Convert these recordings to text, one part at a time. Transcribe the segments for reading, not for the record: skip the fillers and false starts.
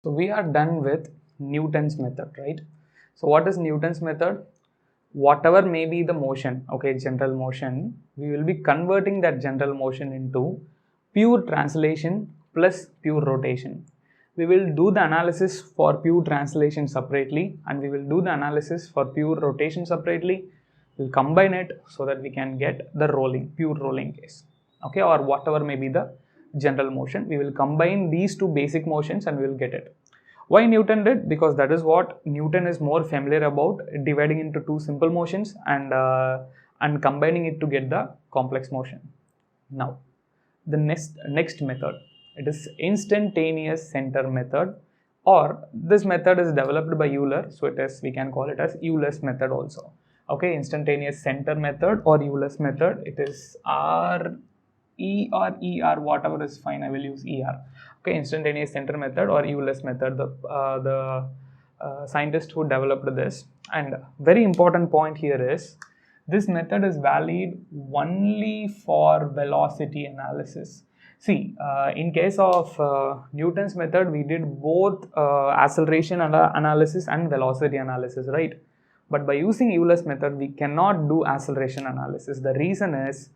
So we are done with Newton's method, right? So what is Newton's method? Whatever may be the motion, okay, general motion, we will be converting that general motion into pure translation plus pure rotation. We will do the analysis for pure translation separately, and we will do the analysis for pure rotation separately. We'll combine it so that we can get the pure rolling case, okay, or whatever may be the general motion. We will combine these two basic motions and we will get it. Why Newton did? Because that is what Newton is more familiar about, dividing into two simple motions and combining it to get the complex motion. Now, the next method, it is instantaneous center method, or this method is developed by Euler, so we can call it as Euler's method also. Okay, instantaneous center method or Euler's method, it is ER, whatever is fine, I will use ER. Okay, instantaneous center method or Euler's method, the scientist who developed this. And very important point here is, this method is valid only for velocity analysis. See, in case of Newton's method, we did both acceleration analysis and velocity analysis, right? But by using Euler's method, we cannot do acceleration analysis. The reason is,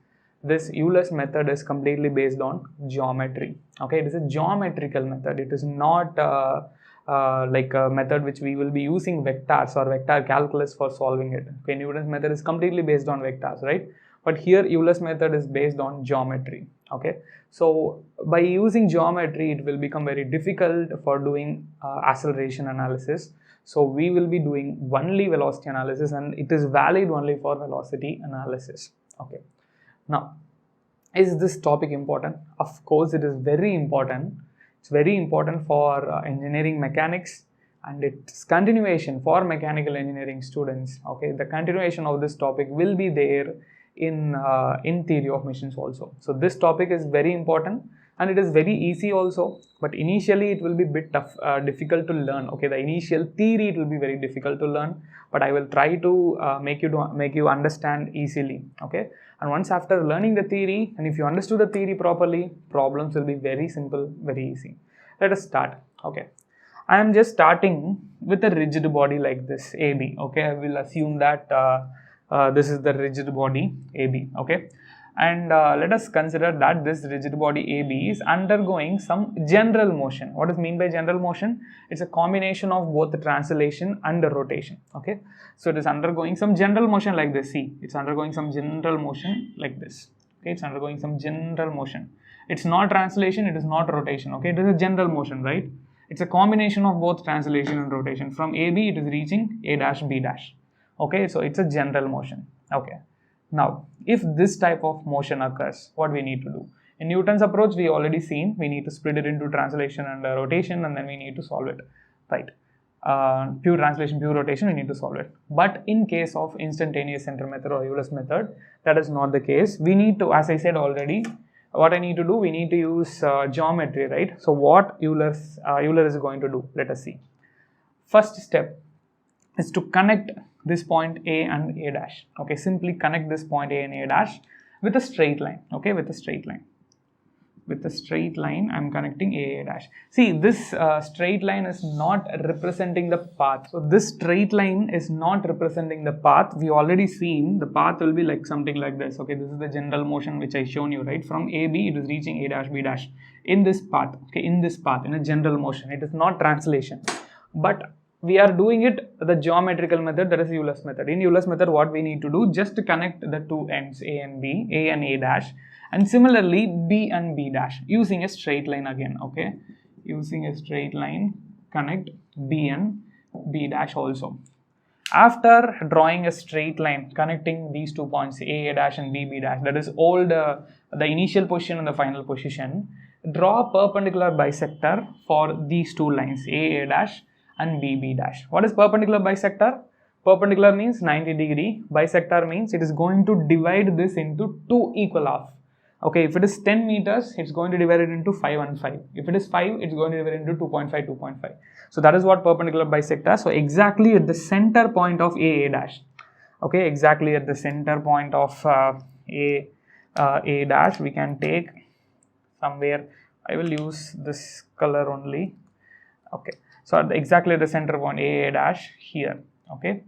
this Euler's method is completely based on geometry. Okay, it is a geometrical method. It is not like a method which we will be using vectors or vector calculus for solving it. Okay, Newton's method is completely based on vectors, right? But here Euler's method is based on geometry. Okay, so by using geometry, it will become very difficult for doing acceleration analysis. So we will be doing only velocity analysis, and it is valid only for velocity analysis. Okay. Now, is this topic important? Of course, it is very important. It's very important for engineering mechanics, and its continuation for mechanical engineering students. Okay, the continuation of this topic will be there in theory of machines also. So this topic is very important, and it is very easy also, but initially it will be bit tough, difficult to learn. Okay, the initial theory, it will be very difficult to learn, but I will try to make you understand easily. Okay, and once after learning the theory, and if you understood the theory properly, problems will be very simple, very easy. Let us start. Okay, I am just starting with a rigid body like this, AB. Okay, I will assume that this is the rigid body AB. Okay, and let us consider that this rigid body AB is undergoing some general motion. What is mean by general motion? It's a combination of both the translation and the rotation. Okay, so it is undergoing some general motion like this. See, it's undergoing some general motion like this. Okay, it's undergoing some general motion. It's not translation, it is not rotation. Okay, it is a general motion, right? It's a combination of both translation and rotation. From AB, it is reaching A dash B dash. Okay, so it's a general motion. Okay, now if this type of motion occurs, what we need to do? In Newton's approach, we already seen, we need to split it into translation and rotation, and then we need to solve it, right? Pure translation, pure rotation, we need to solve it. But in case of instantaneous center method or Euler's method, that is not the case. We need to, as I said already, what I need to do, we need to use geometry, right? So what Euler is going to do, let us see. First step is to connect this point A and A dash. Okay, simply connect this point A and A dash with a straight line. Okay, with a straight line. With a straight line, I'm connecting A dash. See, this straight line is not representing the path. So this straight line is not representing the path. We already seen the path will be like something like this. Okay, this is the general motion which I shown you, right? From AB, it is reaching A dash B dash in this path. Okay, in this path, in a general motion. It is not translation, but we are doing it the geometrical method, that is Euler's method. In Euler's method, what we need to do, just to connect the two ends A and B, A and A dash, and similarly B and B dash, using a straight line again. Okay, using a straight line, connect B and B dash also. After drawing a straight line connecting these 2 points A dash and B dash, that is all the initial position and the final position, draw a perpendicular bisector for these two lines A dash and B dash. What is perpendicular bisector? Perpendicular means 90 degree. Bisector means it is going to divide this into two equal half. Okay, if it is 10 meters, it's going to divide it into 5 and 5. If it is 5, it's going to divide it into 2.5, 2.5. So that is what perpendicular bisector. So exactly at the center point of A dash. Okay, exactly at the center point of A dash, we can take somewhere. I will use this color only. Okay, so at exactly the center point AA dash here. Okay,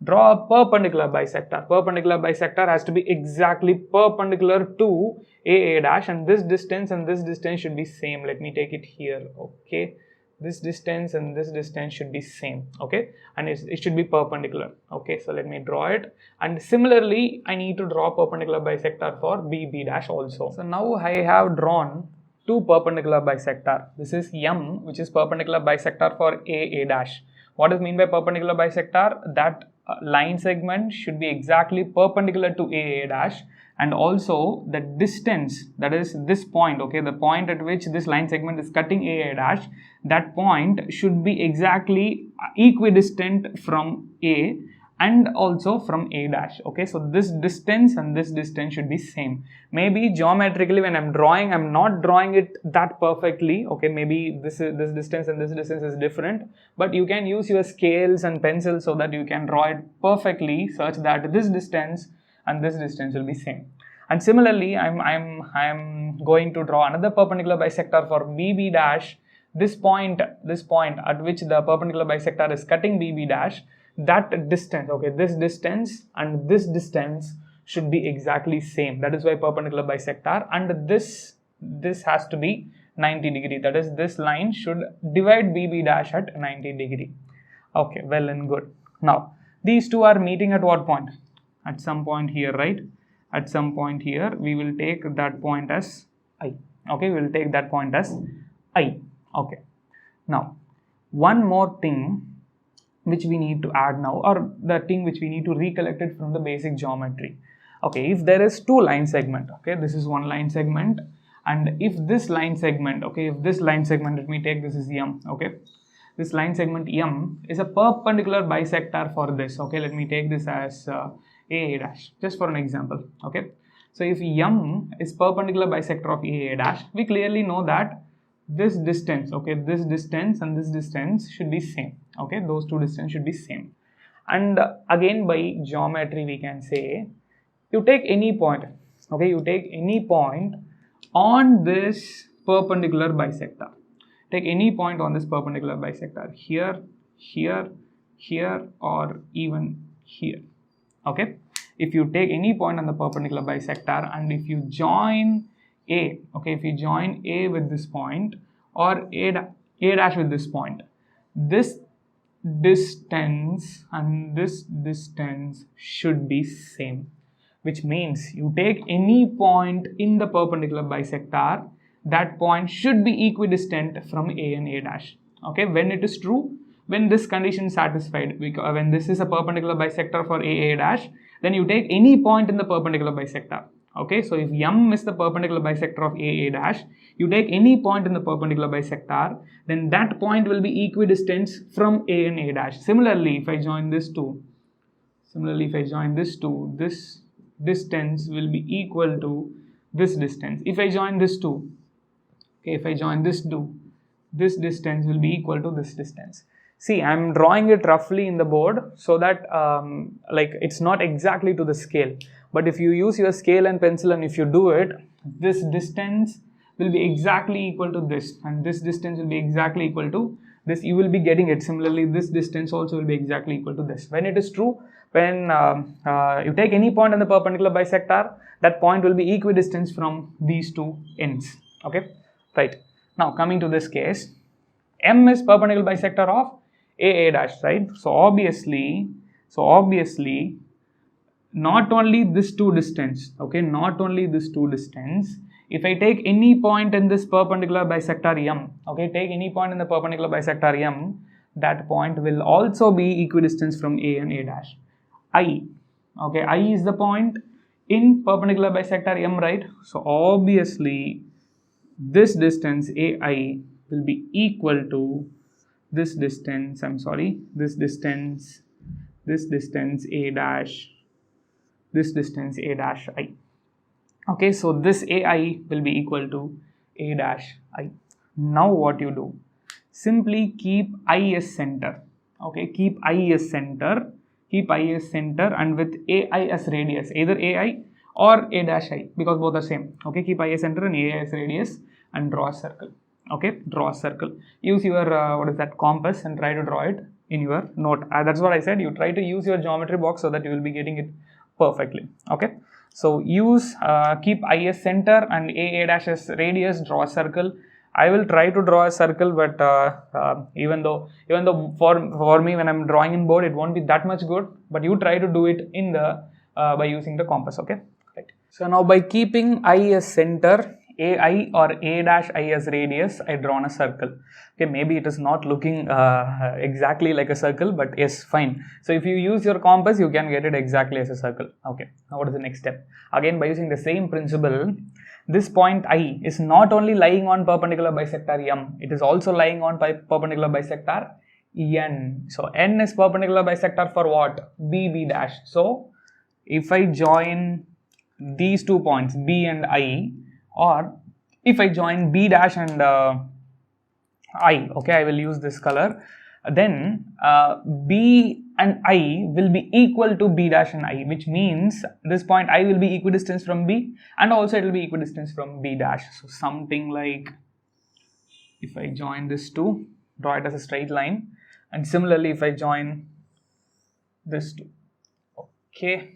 draw a perpendicular bisector. Perpendicular bisector has to be exactly perpendicular to AA dash, and this distance should be same. Let me take it here. Okay, this distance and this distance should be same. Okay, and it should be perpendicular. Okay, so let me draw it, and similarly I need to draw perpendicular bisector for BB dash also. So now I have drawn two perpendicular bisector. This is M, which is perpendicular bisector for AA dash. What is mean by perpendicular bisector? That line segment should be exactly perpendicular to AA dash, and also the distance, that is this point, okay, the point at which this line segment is cutting AA dash, that point should be exactly equidistant from A and also from A dash. Okay, so this distance and this distance should be same. Maybe geometrically when I'm drawing, I'm not drawing it that perfectly. Okay, maybe this distance and this distance is different, but you can use your scales and pencils so that you can draw it perfectly such that this distance and this distance will be same. And similarly, I'm going to draw another perpendicular bisector for BB dash. This point at which the perpendicular bisector is cutting BB dash, that distance, okay, this distance and this distance should be exactly same. That is why perpendicular bisector, and this has to be 90 degree. That is, this line should divide BB dash at 90 degree. Okay, well and good. Now these two are meeting at what point? At some point here, right? At some point here, we will take that point as I. Okay, we will take that point as I. Okay, now one more thing which we need to add now, or the thing which we need to recollect it from the basic geometry. Okay, if there is two line segment, okay, this is one line segment, and if this line segment, okay, if this line segment, let me take this is M. Okay, this line segment M is a perpendicular bisector for this. Okay, let me take this as AA dash, just for an example. Okay, so if M is perpendicular bisector of AA dash, we clearly know that this distance, okay, this distance and this distance should be same. Okay, those two distance should be same. And again, by geometry we can say, you take any point, okay, you take any point on this perpendicular bisector. Take any point on this perpendicular bisector, here, here, here, or even here. Okay, if you take any point on the perpendicular bisector and if you join A, okay, if you join A with this point or A dash with this point, this distance and this distance should be same, which means you take any point in the perpendicular bisector, that point should be equidistant from A and A dash. Okay, when it is true, when this condition is satisfied, because when this is a perpendicular bisector for AA dash, then you take any point in the perpendicular bisector. Okay, so if M is the perpendicular bisector of AA dash, you take any point in the perpendicular bisector, then that point will be equidistant from A and A dash. Similarly, if I join this two, this distance will be equal to this distance. If I join this two, okay, if I join this two, this distance will be equal to this distance. See, I'm drawing it roughly in the board so that like it's not exactly to the scale, but if you use your scale and pencil and if you do it, this distance will be exactly equal to this, and this distance will be exactly equal to this. You will be getting it. Similarly, this distance also will be exactly equal to this. When it is true, when you take any point on the perpendicular bisector, that point will be equidistant from these two ends. Okay, right. Now coming to this case, M is perpendicular bisector of AA dash, right? So obviously not only this two distance, okay, not only this two distance, if I take any point in this perpendicular bisector M, okay, take any point in the perpendicular bisector M, that point will also be equidistant from A and A dash. I, okay, I is the point in perpendicular bisector M, right? So obviously this distance AI will be equal to this distance, this distance A dash, this distance A dash I. Okay, so this AI will be equal to A dash I. Now what you do? Simply keep I as center. Okay, keep I as center, and with AI as radius, either AI or A dash I, because both are same. Okay, keep I as center and AI as radius and draw a circle. Okay, draw a circle. Use your what is that, compass, and try to draw it in your note. That's what I said. You try to use your geometry box so that you will be getting it perfectly. Okay, so use keep I as center and A dash as radius. Draw a circle. I will try to draw a circle, but even though for me, when I'm drawing in board, it won't be that much good. But you try to do it in the by using the compass. Okay, right. So now by keeping I as center, AI or A dash I as radius, I drawn a circle. Okay, maybe it is not looking exactly like a circle, but yes, fine. So if you use your compass, you can get it exactly as a circle. Okay, now what is the next step? Again, by using the same principle, this point I is not only lying on perpendicular bisector M, it is also lying on perpendicular bisector N. So N is perpendicular bisector for what? B dash. So if I join these 2 points B and I, or if I join B dash and I, okay, I will use this color, then B and I will be equal to B dash and I, which means this point I will be equidistant from B, and also it will be equidistant from B dash. So something like, if I join this two, draw it as a straight line, and similarly if I join this two, okay,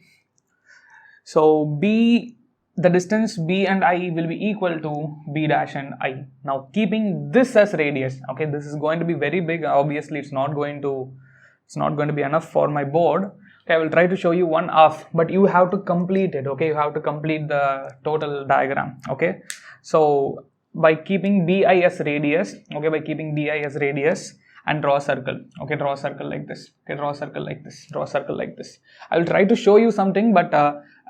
so the distance B and I will be equal to B dash and I. Now keeping this as radius, okay, this is going to be very big. Obviously it's not going to be enough for my board. Okay, I will try to show you one half, but you have to complete it. Okay, you have to complete the total diagram. Okay, so by keeping BI as radius, okay, by keeping BI as radius, and draw a circle. Okay, draw a circle like this. Okay, draw a circle like this. Draw a circle like this. I will try to show you something, but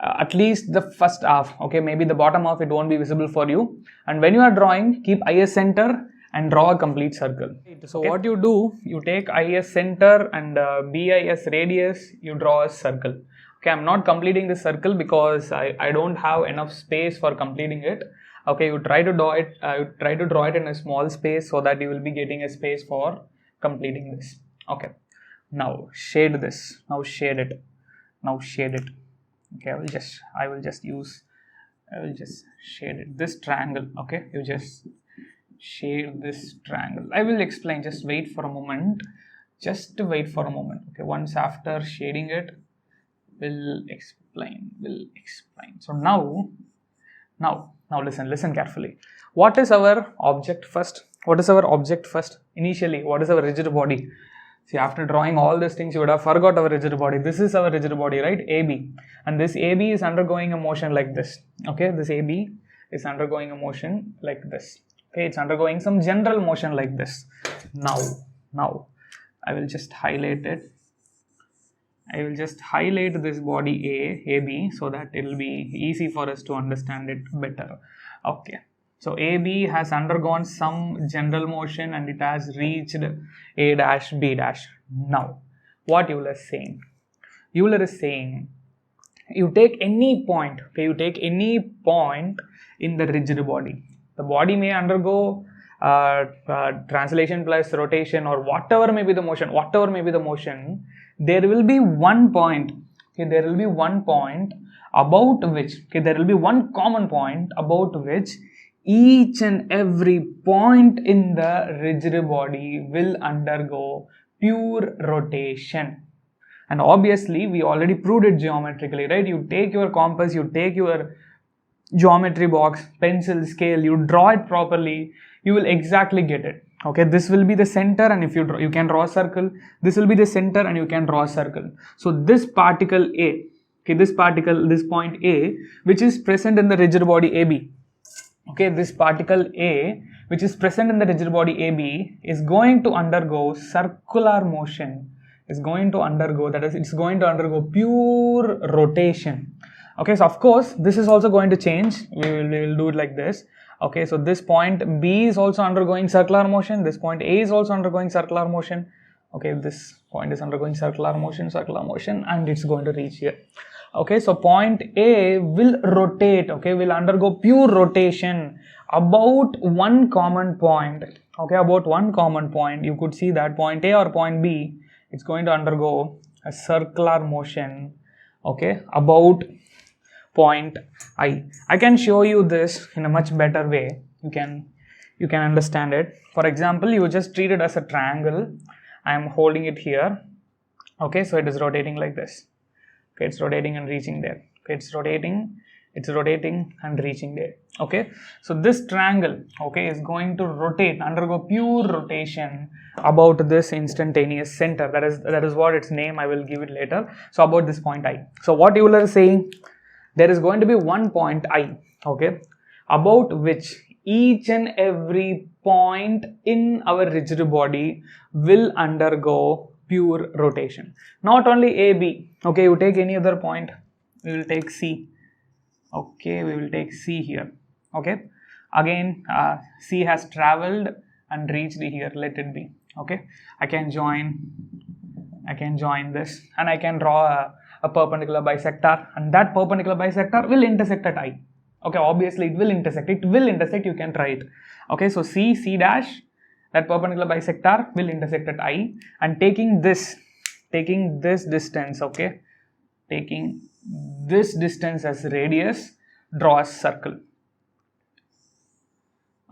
at least the first half. Okay, maybe the bottom half it won't be visible for you. And when you are drawing, keep I as center and draw a complete circle. So what you do, you take I as center and BI as radius, you draw a circle. Okay, I'm not completing this circle because I don't have enough space for completing it. Okay, you try to draw it in a small space so that you will be getting a space for completing this. Okay, now shade this. Now shade it. Okay, I will just shade it. This triangle. Okay, you just shade this triangle. I will explain. Just wait for a moment. Okay, once after shading it, we'll explain. So now listen carefully. What is our object first? Initially, what is our rigid body? See, after drawing all these things, you would have forgot our rigid body. This is our rigid body, right? AB. And this AB is undergoing a motion like this. Okay, this AB is undergoing a motion like this. Okay, it's undergoing some general motion like this. Now, I will just highlight it. I will just highlight this body AB, so that it will be easy for us to understand it better. Okay. So AB has undergone some general motion and it has reached A dash, B dash. Now, what Euler is saying? Euler is saying, you take any point, okay, you take any point in the rigid body. The body may undergo translation plus rotation or whatever may be the motion, there will be one point, okay, there will be one point about which, okay, there will be one common point about which each and every point in the rigid body will undergo pure rotation. And obviously, we already proved it geometrically, right? You take your compass, you take your geometry box, pencil, scale, you draw it properly, you will exactly get it. Okay, this will be the center, and if you draw, you can draw a circle. This will be the center, and you can draw a circle. So this particle A, okay, this point A, which is present in the rigid body AB. Okay, this particle A, which is present in the rigid body AB, is going to undergo circular motion. It's going to undergo pure rotation. Okay, so of course, this is also going to change. We will do it like this. Okay, so this point B is also undergoing circular motion. This point A is also undergoing circular motion. Okay, this point is undergoing circular motion, and it's going to reach here. Okay, so point A will rotate, okay, will undergo pure rotation about one common point. Okay, about one common point. You could see that point A or point B, it's going to undergo a circular motion, okay, about point I. I can show you this in a much better way. You can you can understand it. For example, you just treat it as a triangle. I am holding it here. Okay, so it is rotating like this. Okay, it's rotating and reaching there. Okay, it's rotating and reaching there. Okay, so this triangle, okay, is going to rotate, undergo pure rotation about this instantaneous center. That is what its name, I will give it later. So about this point I. So what Euler is saying, there is going to be one point I, okay, about which each and every point in our rigid body will undergo pure rotation. Not only A, B. Okay, you take any other point. We will take C. Okay, we will take C here. Okay, again C has traveled and reached here. Let it be. Okay, I can join this, and I can draw a perpendicular bisector, and that perpendicular bisector will intersect at I. Okay, obviously it will intersect. You can try it. Okay, so C dash, that perpendicular bisector will intersect at I, and taking this distance, okay, taking this distance as radius, draw a circle.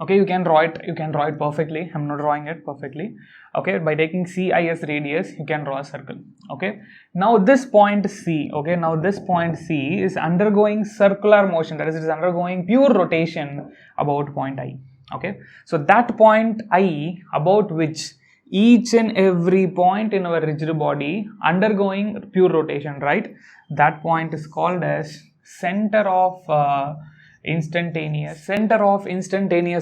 Okay, you can draw it perfectly. I'm not drawing it perfectly. Okay, by taking Ci as radius, you can draw a circle. Okay, now this point C, okay, now this point C is undergoing circular motion, that is, it is undergoing pure rotation about point I. Okay, so that point I, about which each and every point in our rigid body undergoing pure rotation, right? That point is called as center of instantaneous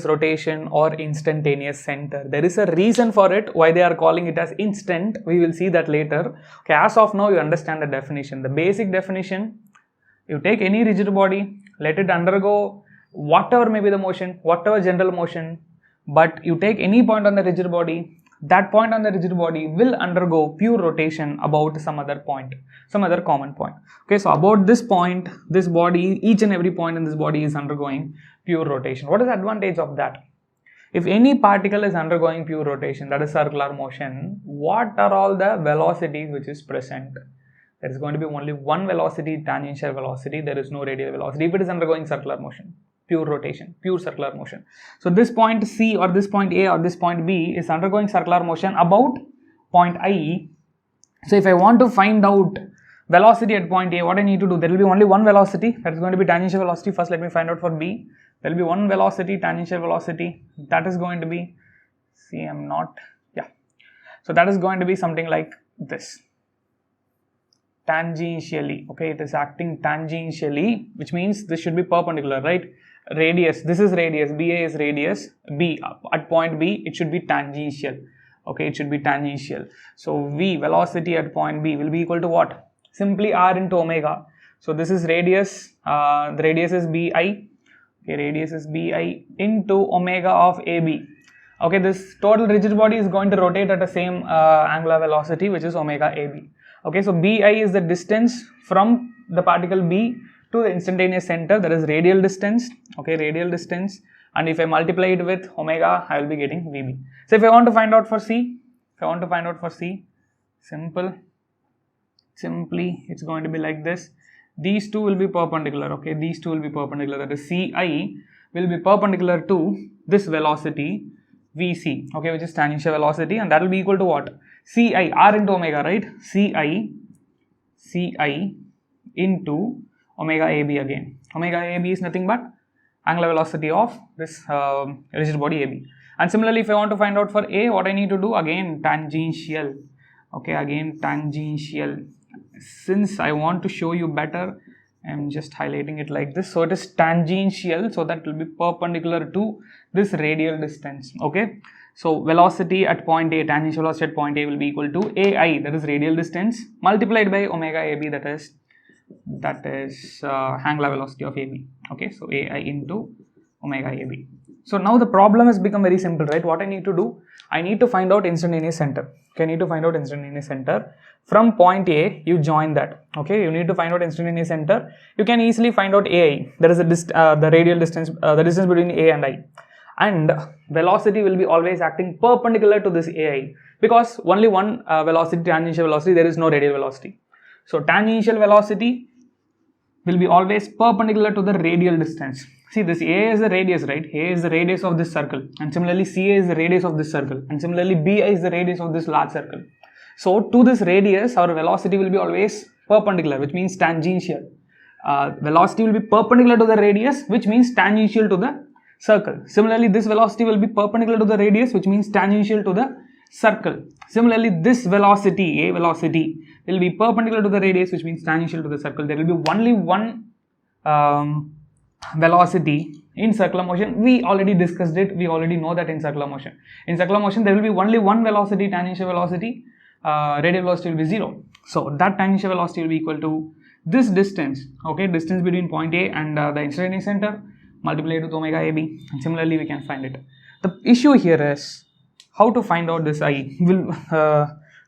rotation or instantaneous center. There is a reason for it, why they are calling it as instant. We will see that later. Okay, as of now you understand the definition. The basic definition: you take any rigid body, let it undergo whatever may be the motion, whatever general motion, but you take any point on the rigid body, that point on the rigid body will undergo pure rotation about some other point, some other common point. Okay, so about this point, this body, each and every point in this body is undergoing pure rotation. What is the advantage of that? If any particle is undergoing pure rotation, that is circular motion, what are all the velocities which is present? There is going to be only one velocity, tangential velocity. There is no radial velocity if it is undergoing circular motion, pure rotation, pure circular motion. So this point C or this point A or this point B is undergoing circular motion about point I. So if I want to find out velocity at point A, what I need to do, there will be only one velocity, that is going to be tangential velocity. First let me find out for B. There will be one velocity, tangential velocity, that is going to be, so that is going to be something like this. Tangentially, okay, it is acting tangentially, which means this should be perpendicular, right? Radius, this is radius, BA is radius, B at point B, it should be tangential. Okay, it should be tangential. So V, velocity at point B, will be equal to what? Simply R into omega. So this is radius, the radius is BI. Okay, radius is BI into omega of AB. Okay, this total rigid body is going to rotate at the same angular velocity, which is omega AB. Okay, so BI is the distance from the particle B to the instantaneous center, that is radial distance. Okay, radial distance, and if I multiply it with omega, I will be getting VB. So if I want to find out for C, simply it's going to be like this. These two will be perpendicular. Okay, these two will be perpendicular, that is Ci will be perpendicular to this velocity Vc, okay, which is tangential velocity, and that will be equal to what? Ci, R into omega, right? Ci into omega AB again. Omega AB is nothing but angular velocity of this rigid body AB. And similarly, if I want to find out for A, what I need to do? Again, tangential. Okay, again tangential. Since I want to show you better, I am just highlighting it like this. So it is tangential, so that will be perpendicular to this radial distance. Okay, so velocity at point A, tangential velocity at point A will be equal to AI, that is radial distance, multiplied by omega AB, that is angular velocity of AB. Okay, so AI into omega AB. So now the problem has become very simple, right? What I need to do, I need to find out instantaneous center. Okay, I need to find out instantaneous center. From point A, you join that. Okay, you need to find out instantaneous center. You can easily find out AI, that is the radial distance, the distance between A and I. And velocity will be always acting perpendicular to this AI, because only one velocity, tangential velocity, there is no radial velocity. So tangential velocity will be always perpendicular to the radial distance. see this A is the radius, right? A is the radius of this circle, and similarly CA is the radius of this circle, and similarly BI is the radius of this large circle. So to this radius, our velocity will be always perpendicular, which means tangential. Velocity will be perpendicular to the radius, which means tangential to the circle. Similarly, this velocity will be perpendicular to the radius, which means tangential to the circle. Similarly, this velocity, A velocity, will be perpendicular to the radius, which means tangential to the circle. There will be only one velocity in circular motion. We already discussed it. We already know that in circular motion. In circular motion, there will be only one velocity, tangential velocity. Radial velocity will be 0. So that tangential velocity will be equal to this distance, okay, distance between point A and the instantaneous center multiplied with omega AB, and similarly we can find it. The issue here is how to find out this I.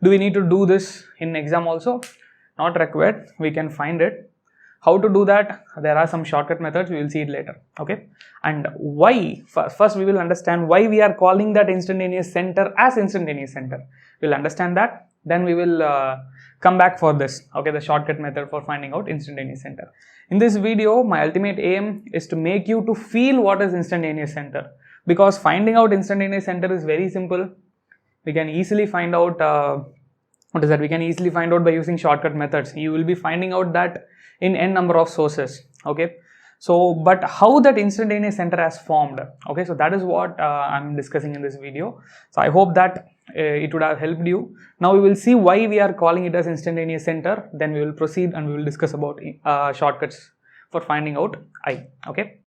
Do we need to do this in exam also? Not required, we can find it. How to do that? There are some shortcut methods, we will see it later, okay. And why, first we will understand why we are calling that instantaneous center as instantaneous center. We will understand that, then we will come back for this, okay, the shortcut method for finding out instantaneous center. In this video, my ultimate aim is to make you to feel what is instantaneous center, because finding out instantaneous center is very simple. We can easily find out we can easily find out by using shortcut methods. You will be finding out that in n number of sources, okay. So but how that instantaneous center has formed, okay, so that is what I'm discussing in this video. So I hope that it would have helped you. Now we will see why we are calling it as instantaneous center, then we will proceed and we will discuss about shortcuts for finding out I, okay.